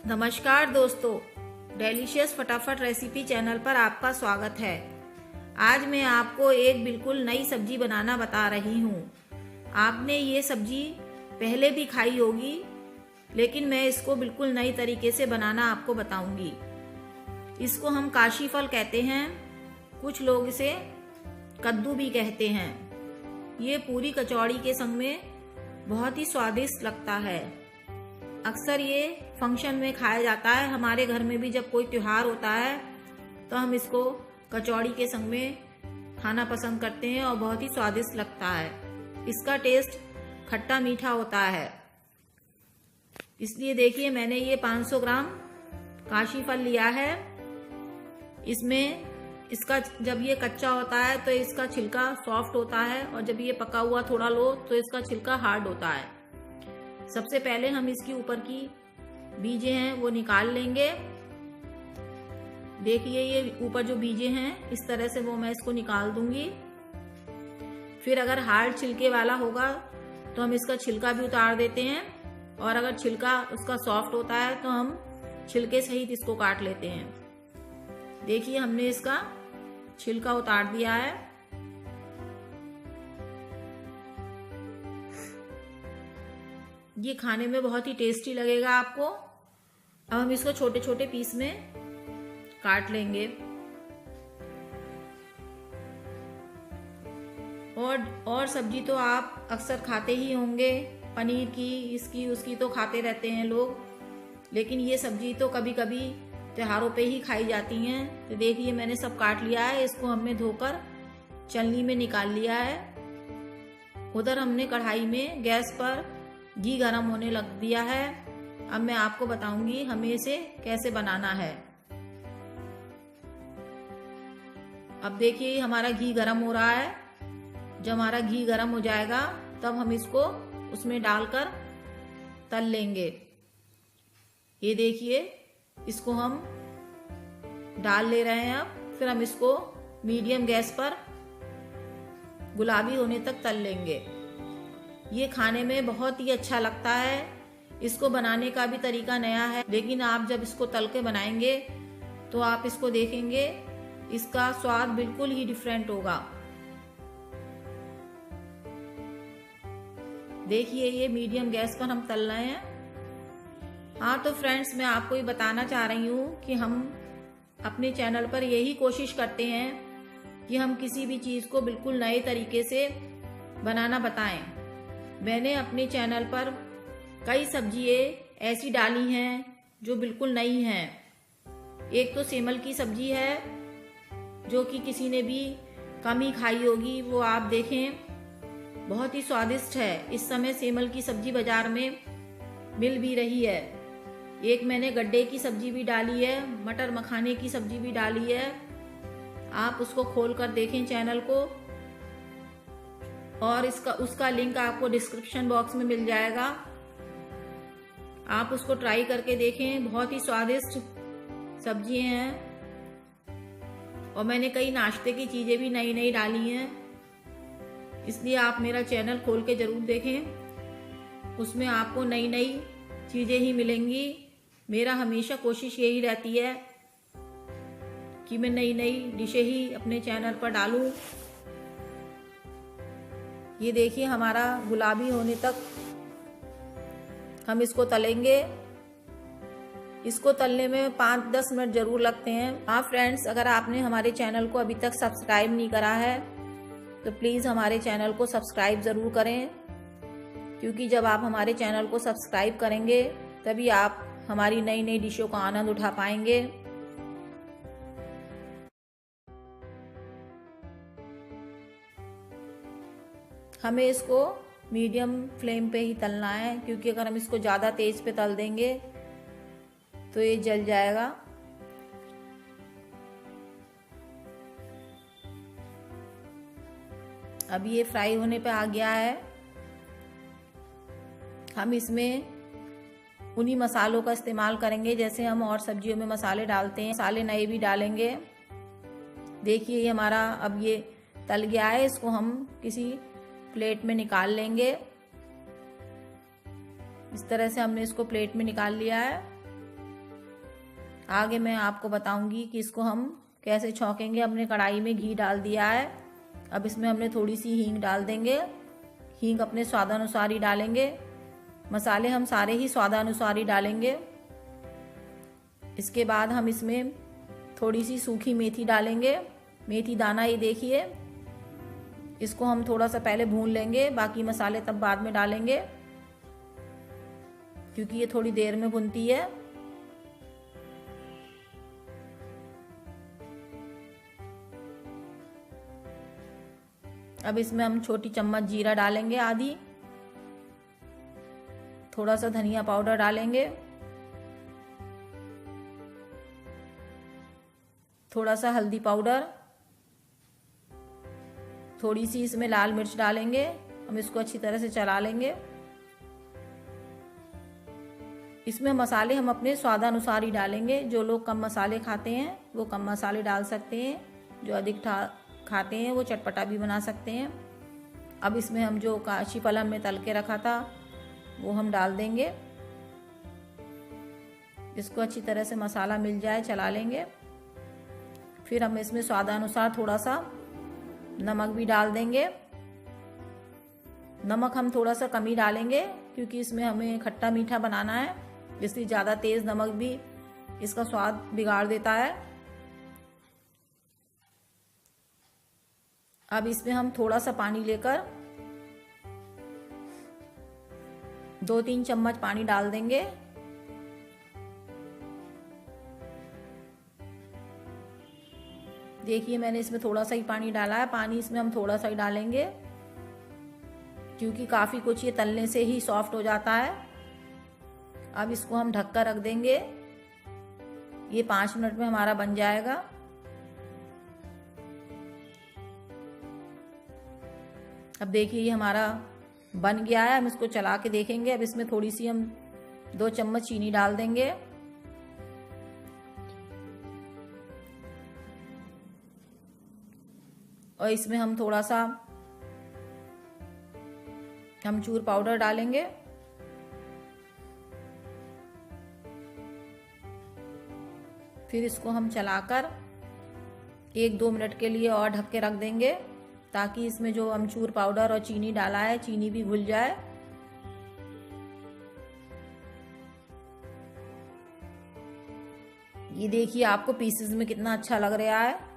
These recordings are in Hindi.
नमस्कार दोस्तों, डेलीशियस फटाफट रेसिपी चैनल पर आपका स्वागत है। आज मैं आपको एक बिल्कुल नई सब्जी बनाना बता रही हूँ। आपने ये सब्जी पहले भी खाई होगी, लेकिन मैं इसको बिल्कुल नई तरीके से बनाना आपको बताऊंगी। इसको हम काशी फल कहते हैं, कुछ लोग इसे कद्दू भी कहते हैं। ये पूरी कचौड़ी के संग में बहुत ही स्वादिष्ट लगता है। अक्सर ये फंक्शन में खाया जाता है। हमारे घर में भी जब कोई त्योहार होता है तो हम इसको कचौड़ी के संग में खाना पसंद करते हैं और बहुत ही स्वादिष्ट लगता है। इसका टेस्ट खट्टा मीठा होता है। इसलिए देखिए, मैंने ये 500 ग्राम काशी फल लिया है। इसमें इसका जब ये कच्चा होता है तो इसका छिलका सॉफ्ट होता है, और जब ये पका हुआ थोड़ा लो तो इसका छिलका हार्ड होता है। सबसे पहले हम इसकी ऊपर की बीजें हैं वो निकाल लेंगे। देखिए, ये ऊपर जो बीजें हैं इस तरह से वो मैं इसको निकाल दूंगी। फिर अगर हार्ड छिलके वाला होगा तो हम इसका छिलका भी उतार देते हैं, और अगर छिलका उसका सॉफ्ट होता है तो हम छिलके सहित इसको काट लेते हैं। देखिए, हमने इसका छिलका उतार दिया है। ये खाने में बहुत ही टेस्टी लगेगा आपको। अब हम इसको छोटे छोटे पीस में काट लेंगे। और सब्जी तो आप अक्सर खाते ही होंगे, पनीर की, इसकी उसकी तो खाते रहते हैं लोग, लेकिन ये सब्जी तो कभी कभी त्योहारों पे ही खाई जाती हैं। तो देखिए, मैंने सब काट लिया है। इसको हमने धोकर छलनी में निकाल लिया है। उधर हमने कढ़ाई में गैस पर घी गरम होने लग दिया है। अब मैं आपको बताऊंगी हमें इसे कैसे बनाना है। अब देखिए, हमारा घी गरम हो रहा है। जब हमारा घी गरम हो जाएगा तब हम इसको उसमें डालकर तल लेंगे। ये देखिए, इसको हम डाल ले रहे हैं। अब फिर हम इसको मीडियम गैस पर गुलाबी होने तक तल लेंगे। ये खाने में बहुत ही अच्छा लगता है। इसको बनाने का भी तरीका नया है, लेकिन आप जब इसको तल के बनाएंगे तो आप इसको देखेंगे, इसका स्वाद बिल्कुल ही डिफरेंट होगा। देखिए, ये मीडियम गैस पर हम तल रहे हैं। हाँ तो फ्रेंड्स, मैं आपको ये बताना चाह रही हूँ कि हम अपने चैनल पर यही कोशिश करते हैं कि हम किसी भी चीज़ को बिल्कुल नए तरीके से बनाना बताएं। मैंने अपने चैनल पर कई सब्जियां ऐसी डाली हैं जो बिल्कुल नई हैं। एक तो सेमल की सब्जी है, जो कि किसी ने भी कम ही खाई होगी। वो आप देखें, बहुत ही स्वादिष्ट है। इस समय सेमल की सब्जी बाजार में मिल भी रही है। एक मैंने गड्ढे की सब्जी भी डाली है, मटर मखाने की सब्जी भी डाली है। आप उसको खोल कर देखें चैनल को, और उसका लिंक आपको डिस्क्रिप्शन बॉक्स में मिल जाएगा। आप उसको ट्राई करके देखें। बहुत ही स्वादिष्ट सब्जियां हैं, और मैंने कई नाश्ते की चीजें भी नई नई डाली हैं। इसलिए आप मेरा चैनल खोल के जरूर देखें। उसमें आपको नई नई चीजें ही मिलेंगी। मेरा हमेशा कोशिश यही रहती है कि मैं नई नई डिशें ही अपने चैनल पर डालूं। ये देखिए, हमारा गुलाबी होने तक हम इसको तलेंगे। इसको तलने में 5-10 मिनट जरूर लगते हैं। हाँ फ्रेंड्स, अगर आपने हमारे चैनल को अभी तक सब्सक्राइब नहीं करा है तो प्लीज़ हमारे चैनल को सब्सक्राइब ज़रूर करें, क्योंकि जब आप हमारे चैनल को सब्सक्राइब करेंगे तभी आप हमारी नई नई डिशों का आनंद उठा पाएंगे। हमें इसको मीडियम फ्लेम पे ही तलना है, क्योंकि अगर हम इसको ज़्यादा तेज पे तल देंगे तो ये जल जाएगा। अब ये फ्राई होने पे आ गया है। हम इसमें उन्हीं मसालों का इस्तेमाल करेंगे जैसे हम और सब्जियों में मसाले डालते हैं। मसाले नए भी डालेंगे। देखिए, ये हमारा अब ये तल गया है। इसको हम किसी प्लेट में निकाल लेंगे। इस तरह से हमने इसको प्लेट में निकाल लिया है। आगे मैं आपको बताऊंगी कि इसको हम कैसे छौंकेंगे। हमने कढ़ाई में घी डाल दिया है। अब इसमें हमने थोड़ी सी हींग डाल देंगे। हींग अपने स्वादानुसार ही डालेंगे। मसाले हम सारे ही स्वादानुसार ही डालेंगे। इसके बाद हम इसमें थोड़ी सी सूखी मेथी डालेंगे। मेथी दाना ये देखिए। इसको हम थोड़ा सा पहले भून लेंगे, बाकी मसाले तब बाद में डालेंगे क्योंकि ये थोड़ी देर में भुनती है। अब इसमें हम छोटी चम्मच जीरा डालेंगे, आधी। थोड़ा सा धनिया पाउडर डालेंगे। थोड़ा सा हल्दी पाउडर। थोड़ी सी इसमें लाल मिर्च डालेंगे। हम इसको अच्छी तरह से चला लेंगे। इसमें मसाले हम अपने स्वादानुसार ही डालेंगे। जो लोग कम मसाले खाते हैं वो कम मसाले डाल सकते हैं। जो अधिक खाते हैं वो चटपटा भी बना सकते हैं। अब इसमें हम जो काशी पलम में तल के रखा था वो हम डाल देंगे। इसको अच्छी तरह से मसाला मिल जाए चला लेंगे। फिर हम इसमें स्वादानुसार थोड़ा सा नमक भी डाल देंगे। नमक हम थोड़ा सा कम ही डालेंगे क्योंकि इसमें हमें खट्टा मीठा बनाना है, इसलिए ज़्यादा तेज नमक भी इसका स्वाद बिगाड़ देता है। अब इसमें हम थोड़ा सा पानी लेकर 2-3 चम्मच पानी डाल देंगे। देखिए मैंने इसमें थोड़ा सा ही पानी डाला है। पानी इसमें हम थोड़ा सा ही डालेंगे क्योंकि काफ़ी कुछ ये तलने से ही सॉफ्ट हो जाता है। अब इसको हम ढक कर रख देंगे। ये 5 मिनट में हमारा बन जाएगा। अब देखिए ये हमारा बन गया है। हम इसको चला के देखेंगे। अब इसमें थोड़ी सी हम 2 चम्मच चीनी डाल देंगे। और इसमें हम थोड़ा सा अमचूर पाउडर डालेंगे। फिर इसको हम चलाकर 1-2 मिनट के लिए और ढक के रख देंगे ताकि इसमें जो अमचूर पाउडर और चीनी डाला है चीनी भी घुल जाए। ये देखिए आपको पीसेस में कितना अच्छा लग रहा है।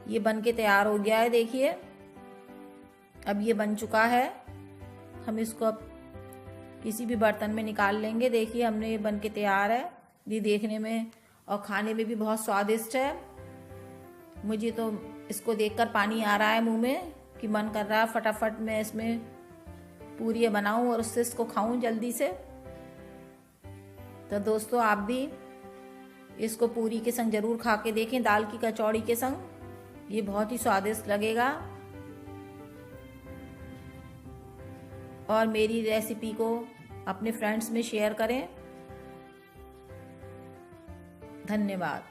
ये बन के तैयार हो गया है। देखिए अब ये बन चुका है। हम इसको अब किसी भी बर्तन में निकाल लेंगे। देखिए हमने ये बन के तैयार है। ये देखने में और खाने में भी बहुत स्वादिष्ट है। मुझे तो इसको देखकर पानी आ रहा है मुंह में कि मन कर रहा है फटाफट मैं इसमें पूरी बनाऊं और उससे इसको खाऊं जल्दी से। तो दोस्तों आप भी इसको पूरी के संग जरूर खा के देखें, दाल की कचौड़ी के संग। ये बहुत ही स्वादिष्ट लगेगा। और मेरी रेसिपी को अपने फ्रेंड्स में शेयर करें। धन्यवाद।